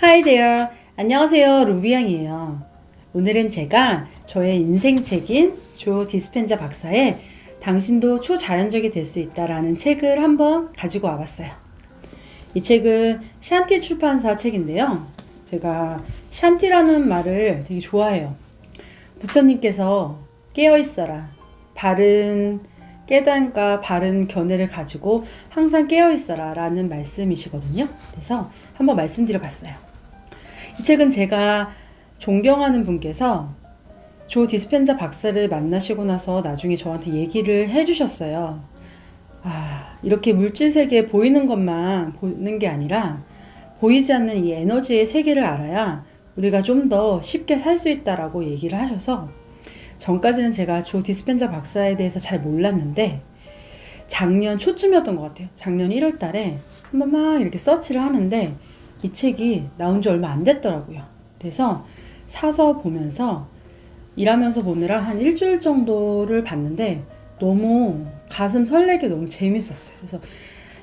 Hi there. 안녕하세요. 루비양이에요. 오늘은 제가 저의 인생책인 조 디스펜자 박사의 당신도 초자연적이 될 수 있다라는 책을 한번 가지고 와봤어요. 이 책은 샨티 출판사 책인데요. 제가 샨티라는 말을 되게 좋아해요. 부처님께서 깨어있어라. 바른 깨달음과 바른 견해를 가지고 항상 깨어있어라 라는 말씀이시거든요. 그래서 한번 말씀드려 봤어요. 이 책은 제가 존경하는 분께서 조 디스펜자 박사를 만나시고 나서 나중에 저한테 얘기를 해주셨어요. 이렇게 물질 세계에 보이는 것만 보는 게 아니라 보이지 않는 이 에너지의 세계를 알아야 우리가 좀 더 쉽게 살 수 있다라고 얘기를 하셔서 전까지는 제가 조 디스펜자 박사에 대해서 잘 몰랐는데 작년 초쯤이었던 것 같아요. 작년 1월 달에 한번 막 이렇게 서치를 하는데 이 책이 나온 지 얼마 안 됐더라고요. 그래서 사서 보면서 일하면서 보느라 한 일주일 정도를 봤는데 너무 가슴 설레게 너무 재밌었어요. 그래서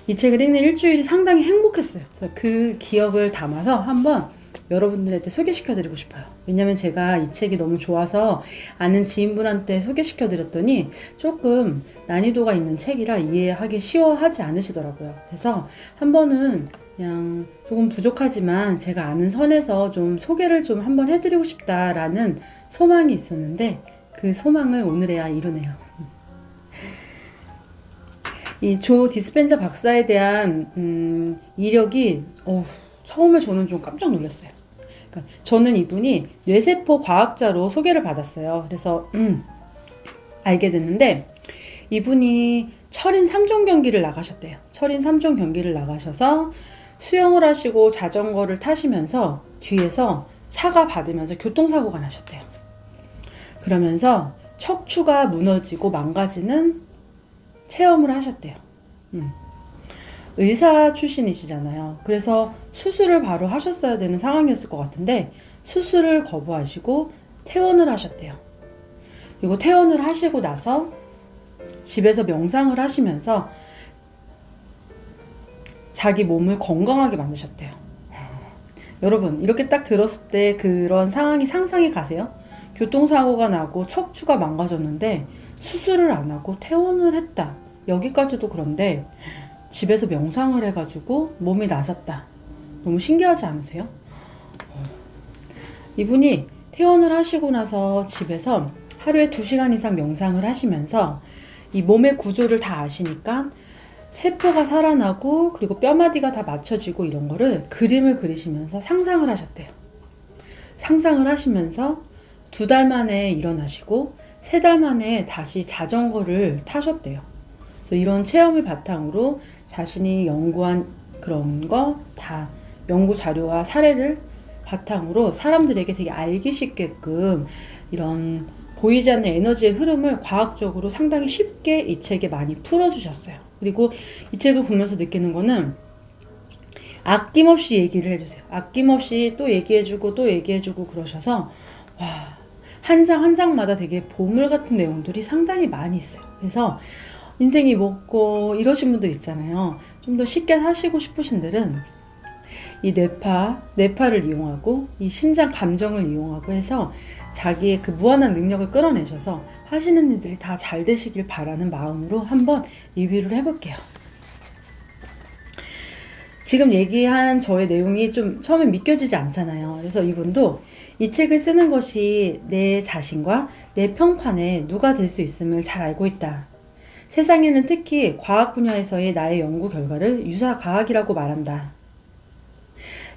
이 책을 읽는 일주일이 상당히 행복했어요. 그래서 그 기억을 담아서 한번 여러분들한테 소개시켜 드리고 싶어요. 왜냐면 제가 이 책이 너무 좋아서 아는 지인분한테 소개시켜 드렸더니 조금 난이도가 있는 책이라 이해하기 쉬워하지 않으시더라고요. 그래서 한 번은 그냥 조금 부족하지만 제가 아는 선에서 좀 소개를 좀 한번 해드리고 싶다라는 소망이 있었는데 그 소망을 오늘에야 이루네요. 이 조 디스펜자 박사에 대한 이력이 처음에 저는 좀 깜짝 놀랐어요. 그러니까 저는 이분이 뇌세포 과학자로 소개를 받았어요. 그래서 알게 됐는데 이분이 철인 3종 경기를 나가셨대요. 철인 3종 경기를 나가셔서 수영을 하시고 자전거를 타시면서 뒤에서 차가 받으면서 교통사고가 나셨대요. 그러면서 척추가 무너지고 망가지는 체험을 하셨대요. 의사 출신이시잖아요. 그래서 수술을 바로 하셨어야 되는 상황이었을 것 같은데 수술을 거부하시고 퇴원을 하셨대요. 그리고 퇴원을 하시고 나서 집에서 명상을 하시면서 자기 몸을 건강하게 만드셨대요. 여러분 이렇게 딱 들었을 때 그런 상황이 상상이 가세요? 교통사고가 나고 척추가 망가졌는데 수술을 안 하고 퇴원을 했다. 여기까지도 그런데 집에서 명상을 해가지고 몸이 나섰다. 너무 신기하지 않으세요? 이분이 퇴원을 하시고 나서 집에서 하루에 2시간 이상 명상을 하시면서 이 몸의 구조를 다 아시니까 세포가 살아나고 그리고 뼈마디가 다 맞춰지고 이런 거를 그림을 그리시면서 상상을 하셨대요. 상상을 하시면서 2달 만에 일어나시고 3달 만에 다시 자전거를 타셨대요. 그래서 이런 체험을 바탕으로 자신이 연구한 그런 거 다 연구 자료와 사례를 바탕으로 사람들에게 되게 알기 쉽게끔 이런 보이지 않는 에너지의 흐름을 과학적으로 상당히 쉽게 이 책에 많이 풀어주셨어요. 그리고 이 책을 보면서 느끼는 거는 아낌없이 얘기를 해주세요. 아낌없이 또 얘기해주고 또 얘기해주고 그러셔서 한 장 한 장마다 되게 보물 같은 내용들이 상당히 많이 있어요. 그래서 인생이 먹고 이러신 분들 있잖아요. 좀 더 쉽게 사시고 싶으신들은 이 뇌파를 이용하고 이 심장 감정을 이용하고 해서 자기의 그 무한한 능력을 끌어내셔서 하시는 일들이 다 잘 되시길 바라는 마음으로 한번 리뷰를 해볼게요. 지금 얘기한 저의 내용이 좀 처음에 믿겨지지 않잖아요. 그래서 이분도 이 책을 쓰는 것이 내 자신과 내 평판에 누가 될 수 있음을 잘 알고 있다. 세상에는 특히 과학 분야에서의 나의 연구 결과를 유사과학이라고 말한다.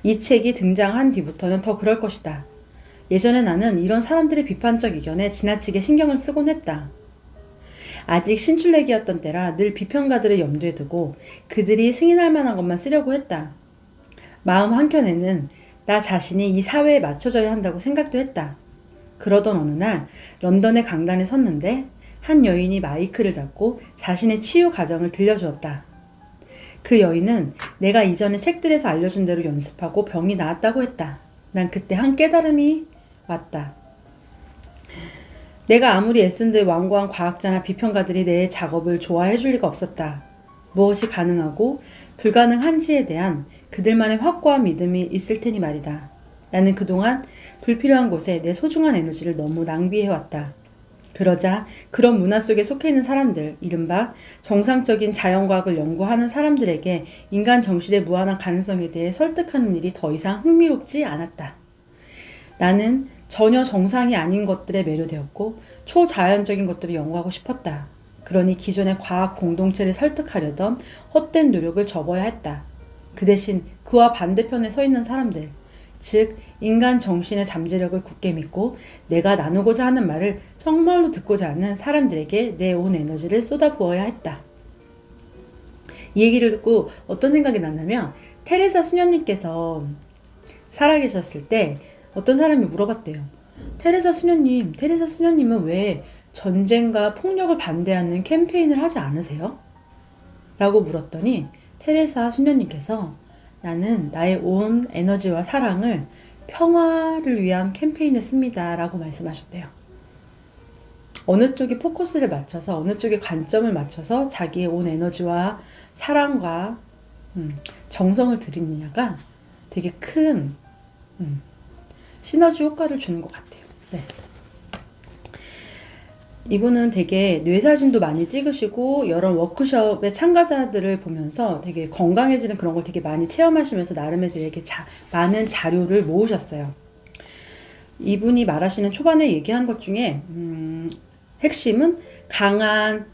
이 책이 등장한 뒤부터는 더 그럴 것이다. 예전에 나는 이런 사람들의 비판적 의견에 지나치게 신경을 쓰곤 했다. 아직 신출내기였던 때라 늘 비평가들을 염두에 두고 그들이 승인할 만한 것만 쓰려고 했다. 마음 한켠에는 나 자신이 이 사회에 맞춰져야 한다고 생각도 했다. 그러던 어느 날 런던의 강단에 섰는데 한 여인이 마이크를 잡고 자신의 치유 과정을 들려주었다. 그 여인은 내가 이전에 책들에서 알려준 대로 연습하고 병이 나았다고 했다. 난 그때 한 깨달음이 왔다. 내가 아무리 애쓴들 완고한 과학자나 비평가들이 내 작업을 좋아해 줄 리가 없었다. 무엇이 가능하고 불가능한지에 대한 그들만의 확고한 믿음이 있을 테니 말이다. 나는 그동안 불필요한 곳에 내 소중한 에너지를 너무 낭비해왔다. 그러자 그런 문화 속에 속해 있는 사람들, 이른바 정상적인 자연과학을 연구하는 사람들에게 인간 정신의 무한한 가능성에 대해 설득하는 일이 더 이상 흥미롭지 않았다. 나는 전혀 정상이 아닌 것들에 매료되었고 초자연적인 것들을 연구하고 싶었다. 그러니 기존의 과학 공동체를 설득하려던 헛된 노력을 접어야 했다. 그 대신 그와 반대편에 서 있는 사람들, 즉 인간 정신의 잠재력을 굳게 믿고 내가 나누고자 하는 말을 정말로 듣고자 하는 사람들에게 내 온 에너지를 쏟아부어야 했다. 이 얘기를 듣고 어떤 생각이 났냐면, 테레사 수녀님께서 살아계셨을 때 어떤 사람이 물어봤대요. 테레사 수녀님은 왜 전쟁과 폭력을 반대하는 캠페인을 하지 않으세요? 라고 물었더니 테레사 수녀님께서 나는 나의 온 에너지와 사랑을 평화를 위한 캠페인에 씁니다. 라고 말씀하셨대요. 어느 쪽에 포커스를 맞춰서, 어느 쪽에 관점을 맞춰서 자기의 온 에너지와 사랑과 정성을 들이느냐가 되게 큰 시너지 효과를 주는 것 같아요. 네. 이분은 되게 뇌사진도 많이 찍으시고 여러 워크숍의 참가자들을 보면서 되게 건강해지는 그런 걸 되게 많이 체험하시면서 나름의 되게 많은 자료를 모으셨어요. 이분이 말하시는 초반에 얘기한 것 중에 핵심은 강한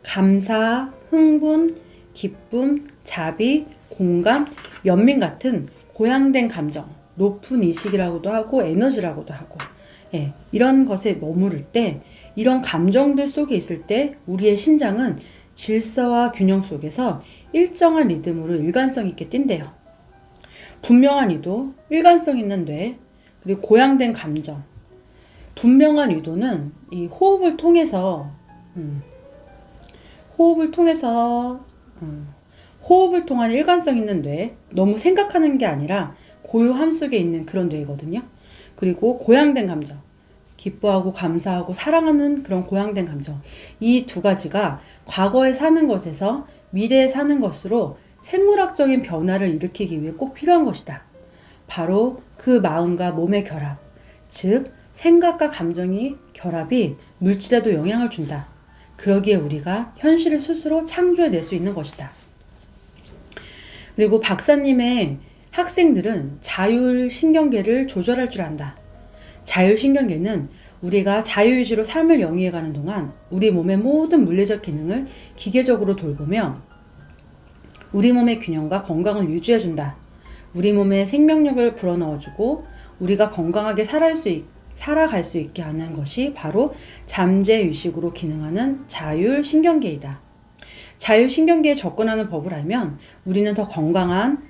감사, 흥분, 기쁨, 자비, 공감, 연민 같은 고양된 감정, 높은 의식이라고도 하고 에너지라고도 하고, 예, 이런 것에 머무를 때, 이런 감정들 속에 있을 때 우리의 심장은 질서와 균형 속에서 일정한 리듬으로 일관성 있게 뛴대요. 분명한 의도, 일관성 있는 뇌, 그리고 고양된 감정. 분명한 의도는 이 호흡을 통해서 호흡을 통한 일관성 있는 뇌, 너무 생각하는 게 아니라 고요함 속에 있는 그런 뇌거든요. 그리고 고양된 감정, 기뻐하고 감사하고 사랑하는 그런 고양된 감정. 이 두 가지가 과거에 사는 것에서 미래에 사는 것으로 생물학적인 변화를 일으키기 위해 꼭 필요한 것이다. 바로 그 마음과 몸의 결합, 즉 생각과 감정이 결합이 물질에도 영향을 준다. 그러기에 우리가 현실을 스스로 창조해낼 수 있는 것이다. 그리고 박사님의 학생들은 자율신경계를 조절할 줄 안다. 자율신경계는 우리가 자유의지로 삶을 영위해가는 동안 우리 몸의 모든 물리적 기능을 기계적으로 돌보며 우리 몸의 균형과 건강을 유지해준다. 우리 몸에 생명력을 불어넣어주고 우리가 건강하게 살아갈 수 있게 하는 것이 바로 잠재의식으로 기능하는 자율신경계이다. 자율신경계에 접근하는 법을 알면 우리는 더 건강한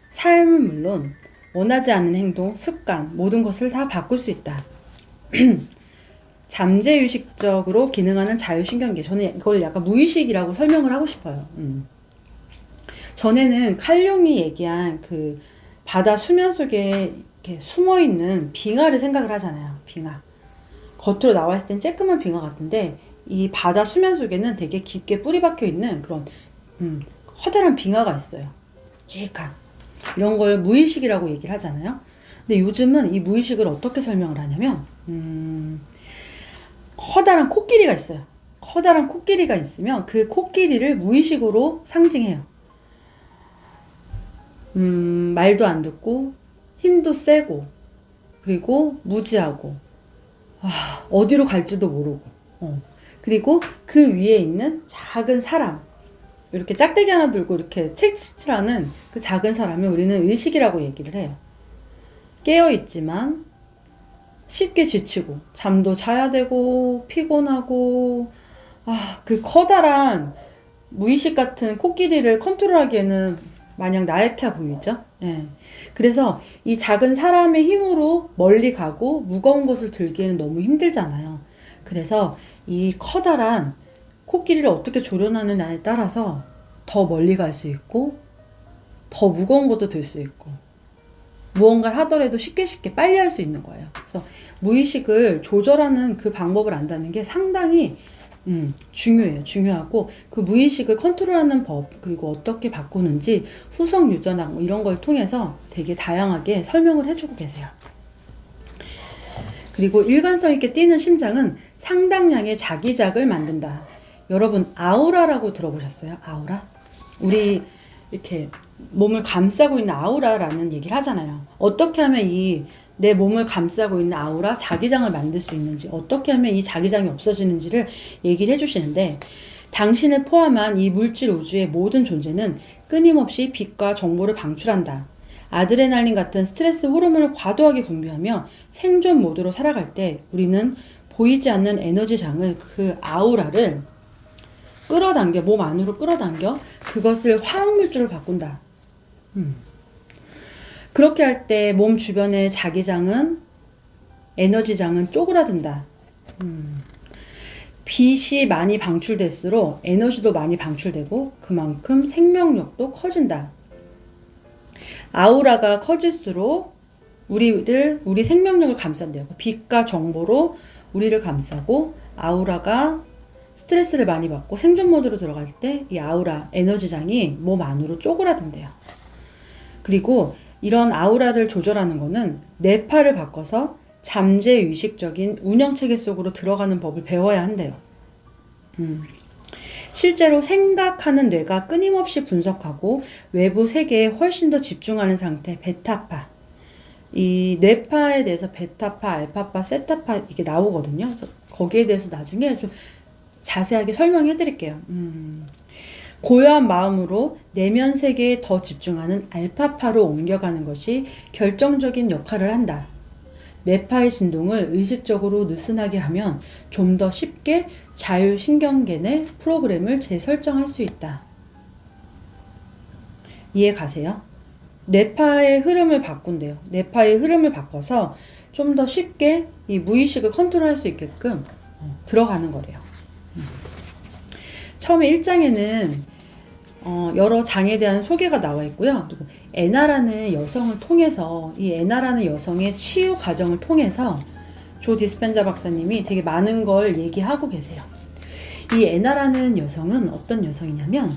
삶은 물론 원하지 않는 행동, 습관, 모든 것을 다 바꿀 수 있다. 잠재의식적으로 기능하는 자율신경계. 저는 이걸 약간 무의식이라고 설명을 하고 싶어요. 전에는 칼융이 얘기한 그 바다 수면 속에 이렇게 숨어있는 빙하를 생각을 하잖아요. 빙하. 겉으로 나와 있을 땐 쬐끄만 빙하 같은데 이 바다 수면 속에는 되게 깊게 뿌리 박혀 있는 그런 커다란 빙하가 있어요. 기익한. 이런 걸 무의식이라고 얘기를 하잖아요. 근데 요즘은 이 무의식을 어떻게 설명을 하냐면 커다란 코끼리가 있어요. 커다란 코끼리가 있으면 그 코끼리를 무의식으로 상징해요. 말도 안 듣고 힘도 세고 그리고 무지하고 어디로 갈지도 모르고 그리고 그 위에 있는 작은 사람, 이렇게 짝대기 하나 들고 이렇게 칠칠하는 그 작은 사람을 우리는 의식이라고 얘기를 해요. 깨어있지만 쉽게 지치고 잠도 자야 되고 피곤하고 그 커다란 무의식 같은 코끼리를 컨트롤하기에는 마냥 나약해 보이죠? 예. 그래서 이 작은 사람의 힘으로 멀리 가고 무거운 것을 들기에는 너무 힘들잖아요. 그래서 이 커다란 코끼리를 어떻게 조련하느냐에 따라서 더 멀리 갈 수 있고 더 무거운 것도 들 수 있고 무언가를 하더라도 쉽게 빨리 할 수 있는 거예요. 그래서 무의식을 조절하는 그 방법을 안다는 게 상당히 중요해요. 중요하고 그 무의식을 컨트롤하는 법 그리고 어떻게 바꾸는지 후성 유전학 뭐 이런 걸 통해서 되게 다양하게 설명을 해주고 계세요. 그리고 일관성 있게 뛰는 심장은 상당량의 자기작을 만든다. 여러분 아우라라고 들어보셨어요? 아우라? 우리 이렇게 몸을 감싸고 있는 아우라라는 얘기를 하잖아요. 어떻게 하면 이 내 몸을 감싸고 있는 아우라 자기장을 만들 수 있는지, 어떻게 하면 이 자기장이 없어지는지를 얘기를 해주시는데, 당신을 포함한 이 물질 우주의 모든 존재는 끊임없이 빛과 정보를 방출한다. 아드레날린 같은 스트레스 호르몬을 과도하게 분비하며 생존 모드로 살아갈 때 우리는 보이지 않는 에너지장을, 그 아우라를 끌어당겨, 몸 안으로 끌어당겨 그것을 화학물질로 바꾼다. 그렇게 할 때 몸 주변의 자기장은, 에너지장은 쪼그라든다. 빛이 많이 방출될수록 에너지도 많이 방출되고 그만큼 생명력도 커진다. 아우라가 커질수록 우리 생명력을 감싼대요. 빛과 정보로 우리를 감싸고, 아우라가 스트레스를 많이 받고 생존 모드로 들어갈 때 이 아우라, 에너지장이 몸 안으로 쪼그라든대요. 그리고 이런 아우라를 조절하는 거는 뇌파를 바꿔서 잠재의식적인 운영체계 속으로 들어가는 법을 배워야 한대요. 실제로 생각하는 뇌가 끊임없이 분석하고 외부 세계에 훨씬 더 집중하는 상태, 베타파. 이 뇌파에 대해서 베타파, 알파파, 세타파 이게 나오거든요. 그래서 거기에 대해서 나중에 좀 자세하게 설명해 드릴게요. 고요한 마음으로 내면 세계에 더 집중하는 알파파로 옮겨가는 것이 결정적인 역할을 한다. 뇌파의 진동을 의식적으로 느슨하게 하면 좀 더 쉽게 자율신경계 내 프로그램을 재설정할 수 있다. 이해 가세요? 뇌파의 흐름을 바꾼대요. 뇌파의 흐름을 바꿔서 좀 더 쉽게 이 무의식을 컨트롤할 수 있게끔 들어가는 거래요. 처음에 1장에는 여러 장에 대한 소개가 나와 있고요. 그리고 애나라는 여성을 통해서, 이 애나라는 여성의 치유 과정을 통해서 조 디스펜자 박사님이 되게 많은 걸 얘기하고 계세요. 이 애나라는 여성은 어떤 여성이냐면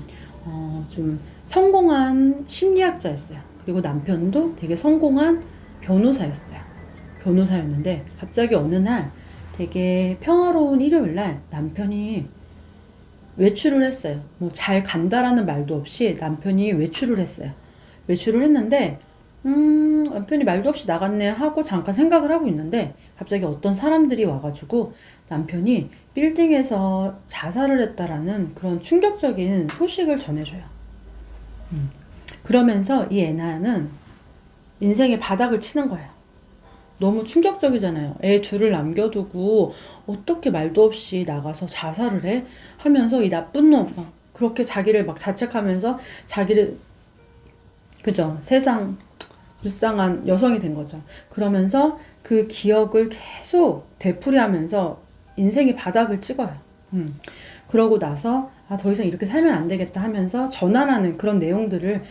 좀 성공한 심리학자였어요. 그리고 남편도 되게 성공한 변호사였어요. 변호사였는데 갑자기 어느 날 되게 평화로운 일요일 날 남편이 외출을 했어요. 뭐 잘 간다라는 말도 없이 남편이 외출을 했어요. 외출을 했는데 남편이 말도 없이 나갔네 하고 잠깐 생각을 하고 있는데 갑자기 어떤 사람들이 와가지고 남편이 빌딩에서 자살을 했다라는 그런 충격적인 소식을 전해줘요. 그러면서 이 애나는 인생의 바닥을 치는 거예요. 너무 충격적이잖아요. 애 둘을 남겨두고 어떻게 말도 없이 나가서 자살을 해? 하면서 이 나쁜 놈 막 그렇게 자기를 막 자책하면서 자기를, 그죠? 세상 불쌍한 여성이 된 거죠. 그러면서 그 기억을 계속 되풀이하면서 인생의 바닥을 찍어요. 그러고 나서 더 이상 이렇게 살면 안 되겠다 하면서 전환하는 그런 내용들을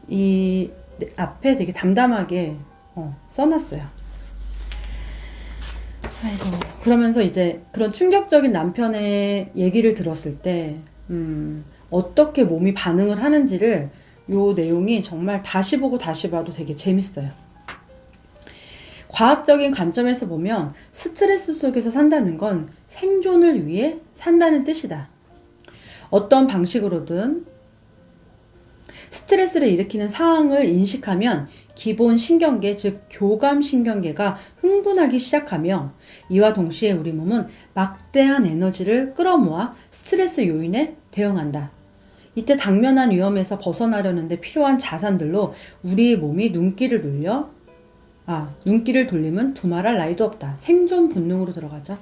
이 앞에 되게 담담하게 써놨어요. 아이고, 그러면서 이제 그런 충격적인 남편의 얘기를 들었을 때 어떻게 몸이 반응을 하는지를, 요 내용이 정말 다시 보고 다시 봐도 되게 재밌어요. 과학적인 관점에서 보면 스트레스 속에서 산다는 건 생존을 위해 산다는 뜻이다. 어떤 방식으로든 스트레스를 일으키는 상황을 인식하면 기본 신경계, 즉 교감 신경계가 흥분하기 시작하며 이와 동시에 우리 몸은 막대한 에너지를 끌어모아 스트레스 요인에 대응한다. 이때 당면한 위험에서 벗어나려는데 필요한 자산들로 우리 몸이 눈길을 돌리면 두말할 나위도 없다. 생존 본능으로 들어가죠.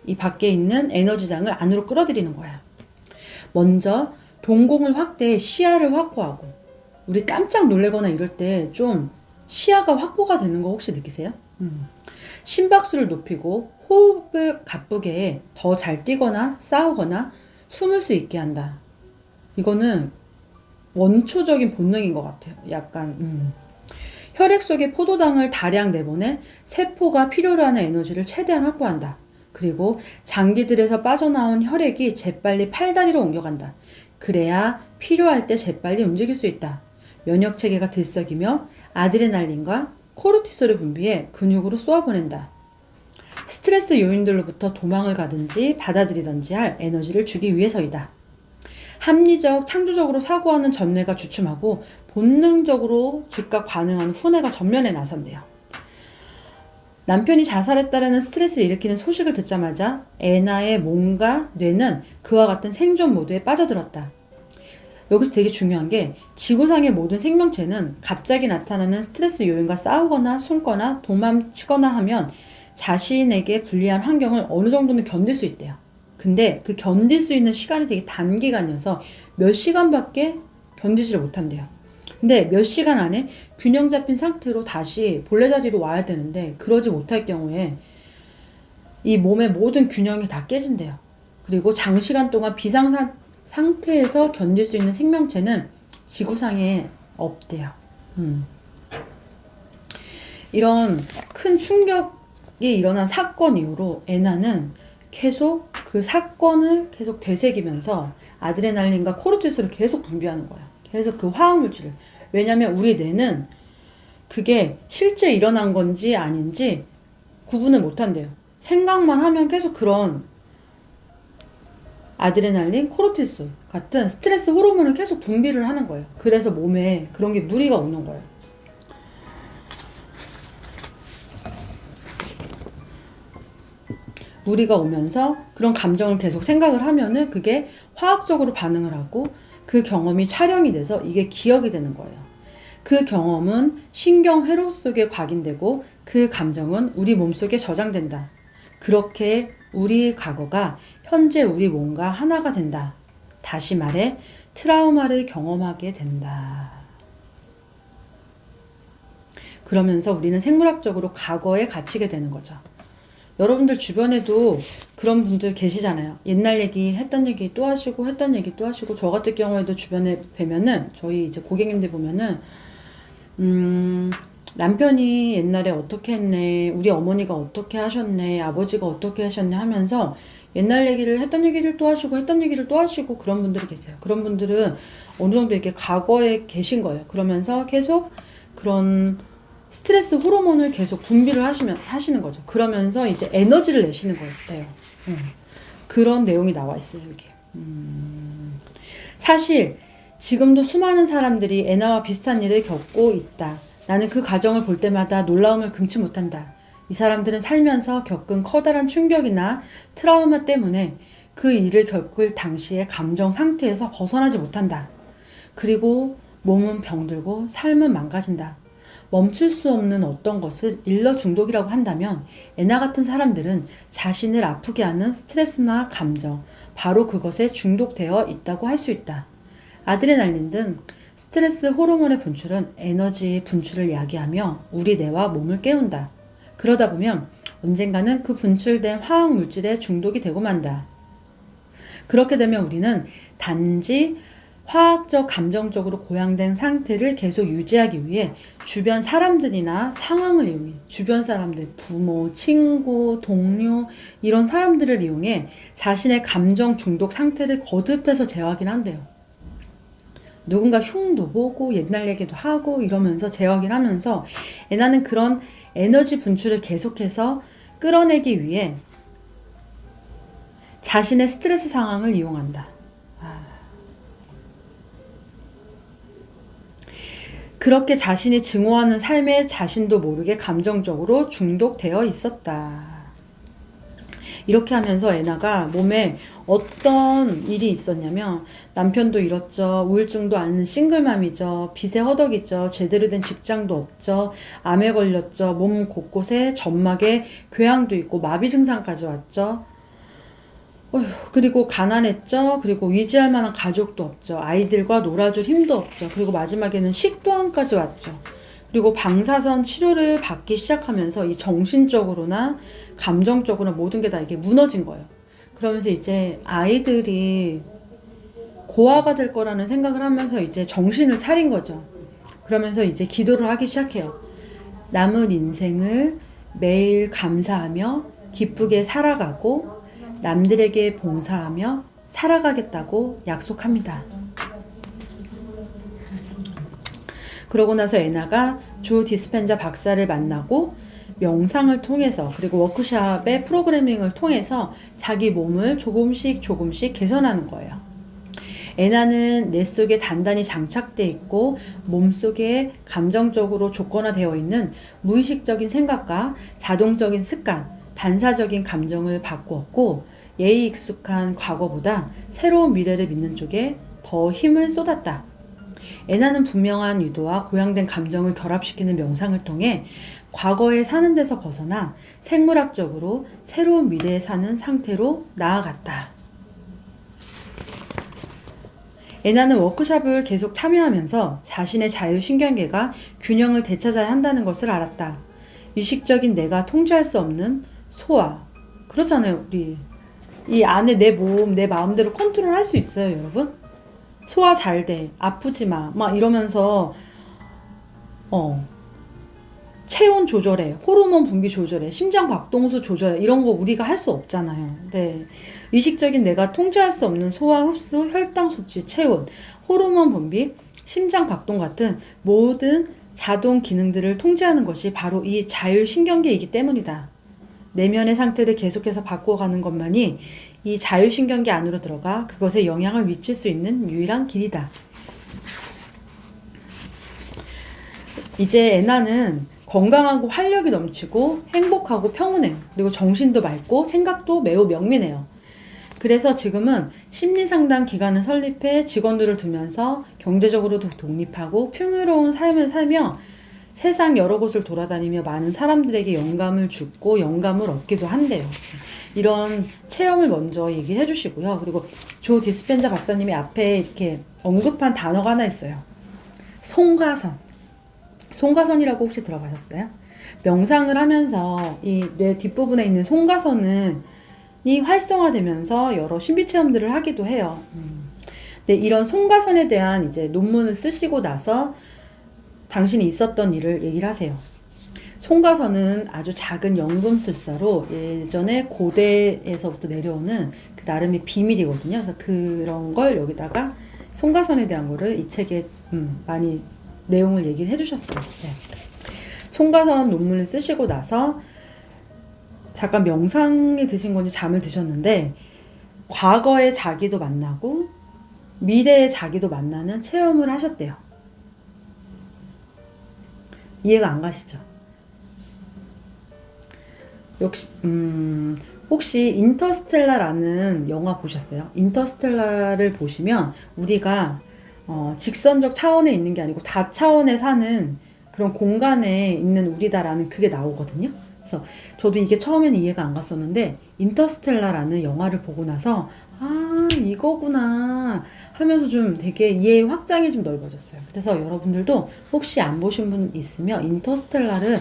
이 밖에 있는 에너지장을 안으로 끌어들이는 거야. 먼저 동공을 확대해 시야를 확보하고, 우리 깜짝 놀래거나 이럴 때 좀 시야가 확보가 되는 거 혹시 느끼세요? 심박수를 높이고 호흡을 가쁘게 해 더 잘 뛰거나 싸우거나 숨을 수 있게 한다. 이거는 원초적인 본능인 것 같아요. 약간 혈액 속에 포도당을 다량 내보내 세포가 필요로 하는 에너지를 최대한 확보한다. 그리고 장기들에서 빠져나온 혈액이 재빨리 팔다리로 옮겨간다. 그래야 필요할 때 재빨리 움직일 수 있다. 면역 체계가 들썩이며 아드레날린과 코르티솔을 분비해 근육으로 쏘아보낸다. 스트레스 요인들로부터 도망을 가든지 받아들이든지 할 에너지를 주기 위해서이다. 합리적, 창조적으로 사고하는 전뇌가 주춤하고 본능적으로 즉각 반응하는 후뇌가 전면에 나선대요. 남편이 자살했다라는 스트레스를 일으키는 소식을 듣자마자 애나의 몸과 뇌는 그와 같은 생존 모드에 빠져들었다. 여기서 되게 중요한 게 지구상의 모든 생명체는 갑자기 나타나는 스트레스 요인과 싸우거나 숨거나 도망치거나 하면 자신에게 불리한 환경을 어느 정도는 견딜 수 있대요. 근데 그 견딜 수 있는 시간이 되게 단기간이어서 몇 시간밖에 견디지를 못한대요. 근데 몇 시간 안에 균형 잡힌 상태로 다시 본래 자리로 와야 되는데 그러지 못할 경우에 이 몸의 모든 균형이 다 깨진대요. 그리고 장시간 동안 비상 상태에서 견딜 수 있는 생명체는 지구상에 없대요. 이런 큰 충격이 일어난 사건 이후로 애나는 계속 그 사건을 계속 되새기면서 아드레날린과 코르티솔을 계속 분비하는 거예요. 계속 그 화학물질을. 왜냐면 우리 뇌는 그게 실제 일어난 건지 아닌지 구분을 못한대요. 생각만 하면 계속 그런 아드레날린, 코르티솔 같은 스트레스 호르몬을 계속 분비를 하는 거예요. 그래서 몸에 그런 게 무리가 오는 거예요. 무리가 오면서 그런 감정을 계속 생각을 하면은 그게 화학적으로 반응을 하고 그 경험이 촬영이 돼서 이게 기억이 되는 거예요. 그 경험은 신경회로 속에 각인되고 그 감정은 우리 몸속에 저장된다. 그렇게 우리 과거가 현재 우리 몸과 하나가 된다. 다시 말해 트라우마를 경험하게 된다. 그러면서 우리는 생물학적으로 과거에 갇히게 되는 거죠. 여러분들 주변에도 그런 분들 계시잖아요. 옛날 얘기 했던 얘기 또 하시고 했던 얘기 또 하시고 저 같은 경우에도 주변에 뵈면은 저희 이제 고객님들 보면은 남편이 옛날에 어떻게 했네, 우리 어머니가 어떻게 하셨네, 아버지가 어떻게 하셨네 하면서 옛날 얘기를 했던 얘기를 또 하시고 했던 얘기를 또 하시고 그런 분들이 계세요. 그런 분들은 어느 정도 이렇게 과거에 계신 거예요. 그러면서 계속 그런 스트레스 호르몬을 계속 분비를 하시는 거죠. 그러면서 이제 에너지를 내시는 거예요. 그런 내용이 나와 있어요, 여기. 사실 지금도 수많은 사람들이 애나와 비슷한 일을 겪고 있다. 나는 그 가정을 볼 때마다 놀라움을 금치 못한다. 이 사람들은 살면서 겪은 커다란 충격이나 트라우마 때문에 그 일을 겪을 당시의 감정 상태에서 벗어나지 못한다. 그리고 몸은 병들고 삶은 망가진다. 멈출 수 없는 어떤 것을 일러 중독이라고 한다면 애나 같은 사람들은 자신을 아프게 하는 스트레스나 감정, 바로 그것에 중독되어 있다고 할 수 있다. 아드레날린 등 스트레스 호르몬의 분출은 에너지의 분출을 야기하며 우리 뇌와 몸을 깨운다. 그러다 보면 언젠가는 그 분출된 화학 물질에 중독이 되고 만다. 그렇게 되면 우리는 단지 화학적, 감정적으로 고양된 상태를 계속 유지하기 위해 주변 사람들이나 상황을 이용해 주변 사람들, 부모, 친구, 동료 이런 사람들을 이용해 자신의 감정 중독 상태를 거듭해서 재확인한대요. 누군가 흉도 보고 옛날 얘기도 하고 이러면서 재확인하면서 애나는 그런 에너지 분출을 계속해서 끌어내기 위해 자신의 스트레스 상황을 이용한다. 그렇게 자신이 증오하는 삶에 자신도 모르게 감정적으로 중독되어 있었다. 이렇게 하면서 애나가 몸에 어떤 일이 있었냐면 남편도 잃었죠. 우울증도 앓는 싱글맘이죠. 빚에 허덕이죠. 제대로 된 직장도 없죠. 암에 걸렸죠. 몸 곳곳에 점막에 궤양도 있고 마비 증상까지 왔죠. 그리고 가난했죠. 그리고 의지할 만한 가족도 없죠. 아이들과 놀아줄 힘도 없죠. 그리고 마지막에는 식도암까지 왔죠. 그리고 방사선 치료를 받기 시작하면서 이 정신적으로나 감정적으로나 모든 게 다 이게 무너진 거예요. 그러면서 이제 아이들이 고아가 될 거라는 생각을 하면서 이제 정신을 차린 거죠. 그러면서 이제 기도를 하기 시작해요. 남은 인생을 매일 감사하며 기쁘게 살아가고 남들에게 봉사하며 살아가겠다고 약속합니다. 그러고 나서 애나가 조 디스펜자 박사를 만나고 명상을 통해서 그리고 워크숍의 프로그래밍을 통해서 자기 몸을 조금씩 개선하는 거예요. 애나는 뇌 속에 단단히 장착돼 있고 몸속에 감정적으로 조건화되어 있는 무의식적인 생각과 자동적인 습관, 반사적인 감정을 바꾸었고 예의 익숙한 과거보다 새로운 미래를 믿는 쪽에 더 힘을 쏟았다. 애나는 분명한 의도와 고양된 감정을 결합시키는 명상을 통해 과거에 사는 데서 벗어나 생물학적으로 새로운 미래에 사는 상태로 나아갔다. 애나는 워크숍을 계속 참여하면서 자신의 자율신경계가 균형을 되찾아야 한다는 것을 알았다. 의식적인 내가 통제할 수 없는 소화. 그렇잖아요, 우리. 이 안에 내 몸, 내 마음대로 컨트롤할 수 있어요, 여러분? 소화 잘 돼. 아프지 마. 막 이러면서, 체온 조절해. 호르몬 분비 조절해. 심장 박동수 조절해. 이런 거 우리가 할 수 없잖아요. 네. 의식적인 내가 통제할 수 없는 소화, 흡수, 혈당 수치, 체온, 호르몬 분비, 심장 박동 같은 모든 자동 기능들을 통제하는 것이 바로 이 자율신경계이기 때문이다. 내면의 상태를 계속해서 바꿔가는 것만이 이 자율신경계 안으로 들어가 그것에 영향을 미칠 수 있는 유일한 길이다. 이제 애나는 건강하고 활력이 넘치고 행복하고 평온해요. 그리고 정신도 맑고 생각도 매우 명민해요. 그래서 지금은 심리상담 기관을 설립해 직원들을 두면서 경제적으로도 독립하고 풍요로운 삶을 살며 세상 여러 곳을 돌아다니며 많은 사람들에게 영감을 주고 영감을 얻기도 한대요. 이런 체험을 먼저 얘기를 해주시고요. 그리고 조 디스펜자 박사님이 앞에 이렇게 언급한 단어가 하나 있어요. 송가선. 송가선이라고 혹시 들어보셨어요? 명상을 하면서 이 뇌 뒷부분에 있는 송가선이 활성화되면서 여러 신비체험들을 하기도 해요. 근데 이런 송가선에 대한 이제 논문을 쓰시고 나서 당신이 있었던 일을 얘기를 하세요. 송가선은 아주 작은 연금술사로 예전에 고대에서부터 내려오는 그 나름의 비밀이거든요. 그래서 그런 걸 여기다가 송가선에 대한 거를 이 책에 많이 내용을 얘기를 해주셨어요. 네. 송가선 논문을 쓰시고 나서 잠깐 명상에 드신 건지 잠을 드셨는데 과거의 자기도 만나고 미래의 자기도 만나는 체험을 하셨대요. 이해가 안 가시죠? 역시 혹시 인터스텔라라는 영화 보셨어요? 인터스텔라를 보시면 우리가 직선적 차원에 있는 게 아니고 다차원에 사는 그런 공간에 있는 우리다라는 그게 나오거든요. 그래서 저도 이게 처음에는 이해가 안 갔었는데 인터스텔라라는 영화를 보고 나서 아 이거구나 하면서 좀 되게 이해의 확장이 좀 넓어졌어요. 그래서 여러분들도 혹시 안 보신 분 있으면 인터스텔라라는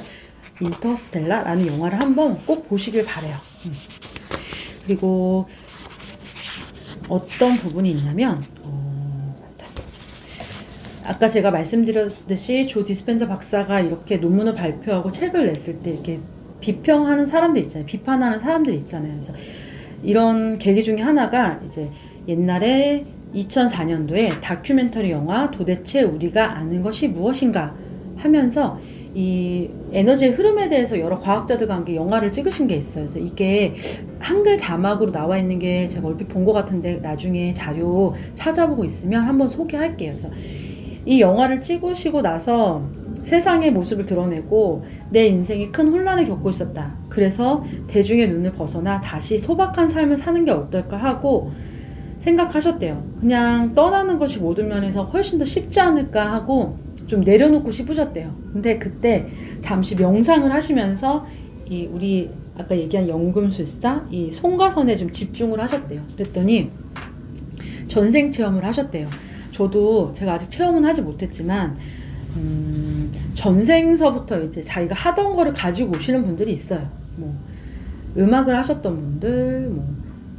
영화를 한번 꼭 보시길 바래요. 그리고 어떤 부분이 있냐면 아까 제가 말씀드렸듯이 조 디스펜자 박사가 이렇게 논문을 발표하고 책을 냈을 때 이렇게 비평하는 사람들 있잖아요. 비판하는 사람들 있잖아요. 그래서 이런 계기 중에 하나가 이제 옛날에 2004년도에 다큐멘터리 영화 도대체 우리가 아는 것이 무엇인가 하면서 이 에너지의 흐름에 대해서 여러 과학자들과 함께 영화를 찍으신 게 있어요. 그래서 이게 한글 자막으로 나와 있는 게 제가 얼핏 본 것 같은데 나중에 자료 찾아보고 있으면 한번 소개할게요. 그래서 이 영화를 찍으시고 나서 세상의 모습을 드러내고 내 인생이 큰 혼란을 겪고 있었다. 그래서 대중의 눈을 벗어나 다시 소박한 삶을 사는 게 어떨까 하고 생각하셨대요. 그냥 떠나는 것이 모든 면에서 훨씬 더 쉽지 않을까 하고 좀 내려놓고 싶으셨대요. 근데 그때 잠시 명상을 하시면서 이 우리 아까 얘기한 연금술사 이 송가선에 좀 집중을 하셨대요. 그랬더니 전생 체험을 하셨대요. 저도 제가 아직 체험은 하지 못했지만 전생서부터 이제 자기가 하던 거를 가지고 오시는 분들이 있어요. 뭐 음악을 하셨던 분들, 뭐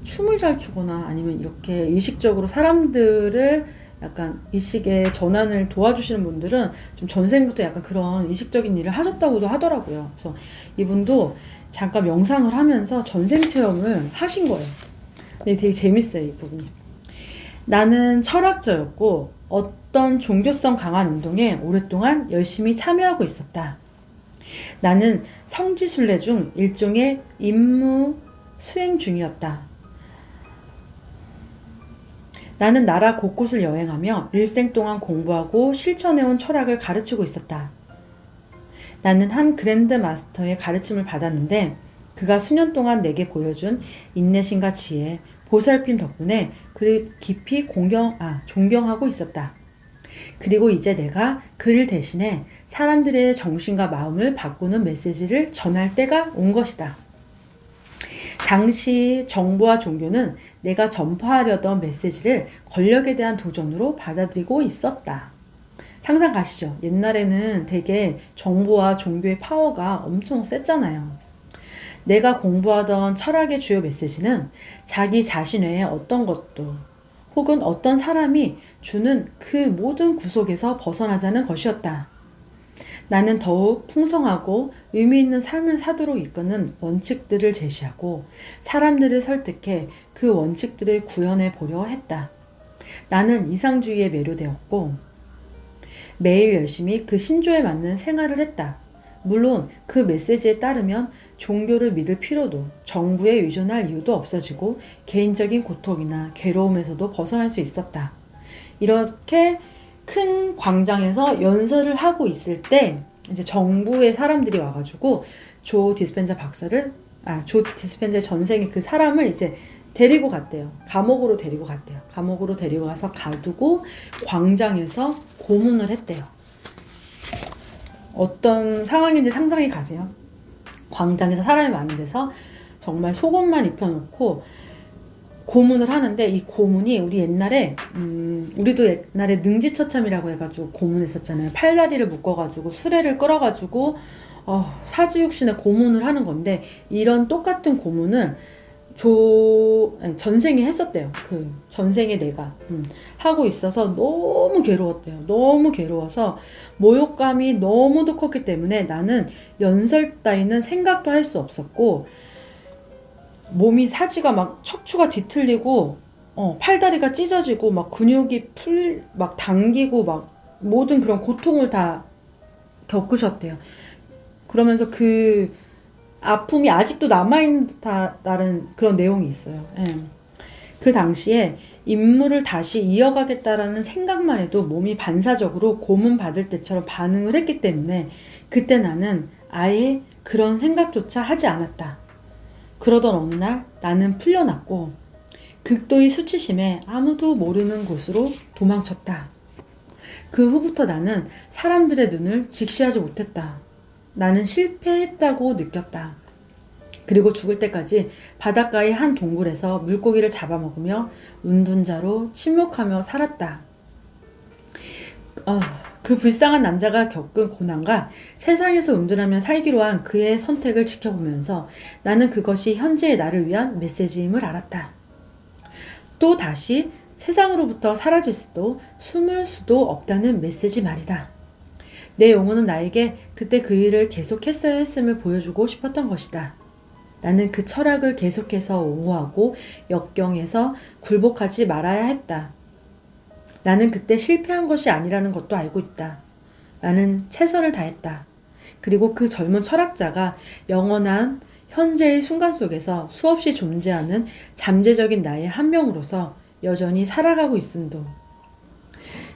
춤을 잘 추거나 아니면 이렇게 의식적으로 사람들을 약간 의식의 전환을 도와주시는 분들은 좀 전생부터 약간 그런 의식적인 일을 하셨다고도 하더라고요. 그래서 이분도 잠깐 명상을 하면서 전생 체험을 하신 거예요. 근데 되게 재밌어요, 이 부분이. 나는 철학자였고 어떤 종교성 강한 운동에 오랫동안 열심히 참여하고 있었다. 나는 성지순례 중 일종의 임무 수행 중이었다. 나는 나라 곳곳을 여행하며 일생 동안 공부하고 실천해온 철학을 가르치고 있었다. 나는 한 그랜드 마스터의 가르침을 받았는데 그가 수년 동안 내게 보여준 인내심과 지혜, 보살핌 덕분에 그를 깊이 존경하고 있었다. 그리고 이제 내가 그를 대신해 사람들의 정신과 마음을 바꾸는 메시지를 전할 때가 온 것이다. 당시 정부와 종교는 내가 전파하려던 메시지를 권력에 대한 도전으로 받아들이고 있었다. 상상 가시죠? 옛날에는 되게 정부와 종교의 파워가 엄청 셌잖아요. 내가 공부하던 철학의 주요 메시지는 자기 자신 외에 어떤 것도 혹은 어떤 사람이 주는 그 모든 구속에서 벗어나자는 것이었다. 나는 더욱 풍성하고 의미 있는 삶을 사도록 이끄는 원칙들을 제시하고 사람들을 설득해 그 원칙들을 구현해 보려 했다. 나는 이상주의에 매료되었고 매일 열심히 그 신조에 맞는 생활을 했다. 물론 그 메시지에 따르면 종교를 믿을 필요도 정부에 의존할 이유도 없어지고 개인적인 고통이나 괴로움에서도 벗어날 수 있었다. 이렇게 큰 광장에서 연설을 하고 있을 때 이제 정부의 사람들이 와가지고 조 디스펜자의 전생의 그 사람을 이제 데리고 갔대요. 감옥으로 데리고 갔대요. 감옥으로 데리고 가서 가두고 광장에서 고문을 했대요. 어떤 상황인지 상상이 가세요? 광장에서 사람이 많은 데서 정말 속옷만 입혀놓고 고문을 하는데 이 고문이 우리도 옛날에 능지처참이라고 해가지고 고문했었잖아요. 팔다리를 묶어가지고 수레를 끌어가지고 사지육신에 고문을 하는 건데 이런 똑같은 고문을 전생에 했었대요. 그 전생에 내가 하고 있어서 너무 괴로웠대요. 너무 괴로워서 모욕감이 너무도 컸기 때문에 나는 연설 따위는 생각도 할 수 없었고 몸이 사지가 막 척추가 뒤틀리고 팔다리가 찢어지고 막 근육이 막 당기고 막 모든 그런 고통을 다 겪으셨대요. 그러면서 그 아픔이 아직도 남아있다는 그런 내용이 있어요. 예. 그 당시에 임무를 다시 이어가겠다라는 생각만 해도 몸이 반사적으로 고문받을 때처럼 반응을 했기 때문에 그때 나는 아예 그런 생각조차 하지 않았다. 그러던 어느 날 나는 풀려났고 극도의 수치심에 아무도 모르는 곳으로 도망쳤다. 그 후부터 나는 사람들의 눈을 직시하지 못했다. 나는 실패했다고 느꼈다. 그리고 죽을 때까지 바닷가의 한 동굴에서 물고기를 잡아먹으며 운둔자로 침묵하며 살았다. 그 불쌍한 남자가 겪은 고난과 세상에서 운둔하며 살기로 한 그의 선택을 지켜보면서 나는 그것이 현재의 나를 위한 메시지임을 알았다. 또 다시 세상으로부터 사라질 수도 숨을 수도 없다는 메시지 말이다. 내 영혼은 나에게 그때 그 일을 계속했어야 했음을 보여주고 싶었던 것이다. 나는 그 철학을 계속해서 옹호하고 역경에서 굴복하지 말아야 했다. 나는 그때 실패한 것이 아니라는 것도 알고 있다. 나는 최선을 다했다. 그리고 그 젊은 철학자가 영원한 현재의 순간 속에서 수없이 존재하는 잠재적인 나의 한 명으로서 여전히 살아가고 있음도.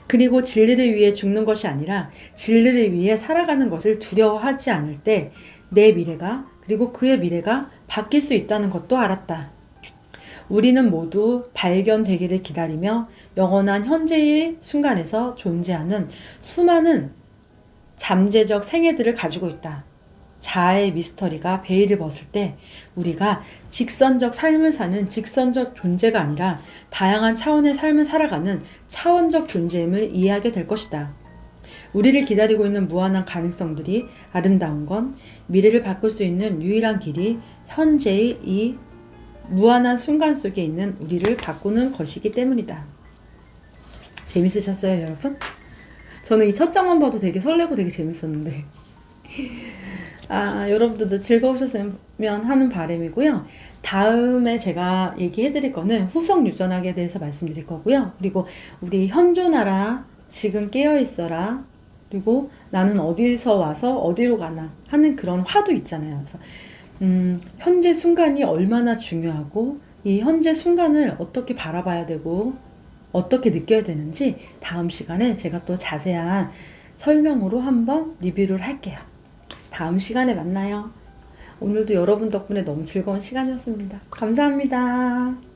그리고 진리를 위해 죽는 것이 아니라 진리를 위해 살아가는 것을 두려워하지 않을 때 내 미래가 그리고 그의 미래가 바뀔 수 있다는 것도 알았다. 우리는 모두 발견되기를 기다리며 영원한 현재의 순간에서 존재하는 수많은 잠재적 생애들을 가지고 있다. 자아의 미스터리가 베일을 벗을 때 우리가 직선적 삶을 사는 직선적 존재가 아니라 다양한 차원의 삶을 살아가는 차원적 존재임을 이해하게 될 것이다. 우리를 기다리고 있는 무한한 가능성들이 아름다운 건 미래를 바꿀 수 있는 유일한 길이 현재의 이 무한한 순간 속에 있는 우리를 바꾸는 것이기 때문이다. 재밌으셨어요, 여러분? 저는 이 첫 장만 봐도 되게 설레고 되게 재밌었는데. 여러분들도 즐거우셨으면 하는 바람이고요. 다음에 제가 얘기해 드릴 거는 후속 유전학에 대해서 말씀드릴 거고요. 그리고 우리 현존하라, 지금 깨어 있어라, 그리고 나는 어디서 와서 어디로 가나 하는 그런 화두 있잖아요. 그래서 현재 순간이 얼마나 중요하고 이 현재 순간을 어떻게 바라봐야 되고 어떻게 느껴야 되는지 다음 시간에 제가 또 자세한 설명으로 한번 리뷰를 할게요. 다음 시간에 만나요. 오늘도 여러분 덕분에 너무 즐거운 시간이었습니다. 감사합니다.